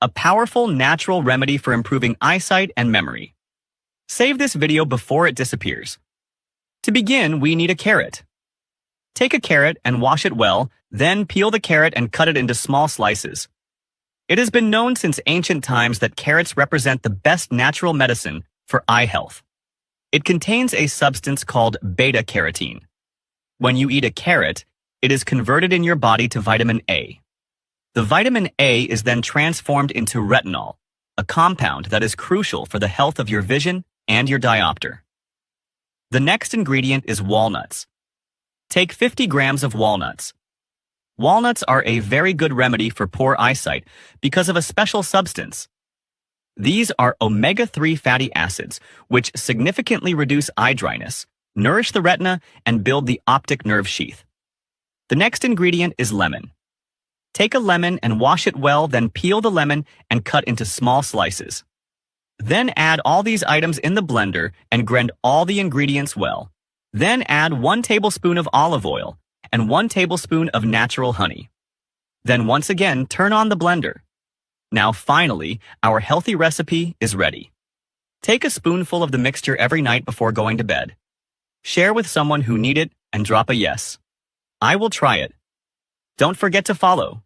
a powerful natural remedy for improving eyesight and memory. Save this video before it disappears. To begin, we need a carrot. Take a carrot and wash it well, then peel the carrot and cut it into small slices. It has been known since ancient times that carrots represent the best natural medicine for eye health. It contains a substance called beta-carotene. When you eat a carrot, it is converted in your body to vitamin A. The vitamin A is then transformed into retinol, a compound that is crucial for the health of your vision and your diopter. The next ingredient is walnuts. Take 50 grams of walnuts. Walnuts are a very good remedy for poor eyesight because of a special substance. These are omega-3 fatty acids, which significantly reduce eye dryness, nourish the retina, and build the optic nerve sheath. The next ingredient is lemon. Take a lemon and wash it well, then peel the lemon and cut into small slices. Then add all these items in the blender and grind all the ingredients well. Then add 1 tablespoon of olive oil and 1 tablespoon of natural honey. Then once again, turn on the blender. Now finally, our healthy recipe is ready. Take a spoonful of the mixture every night before going to bed. Share with someone who needs it and drop a yes. I will try it. Don't forget to follow.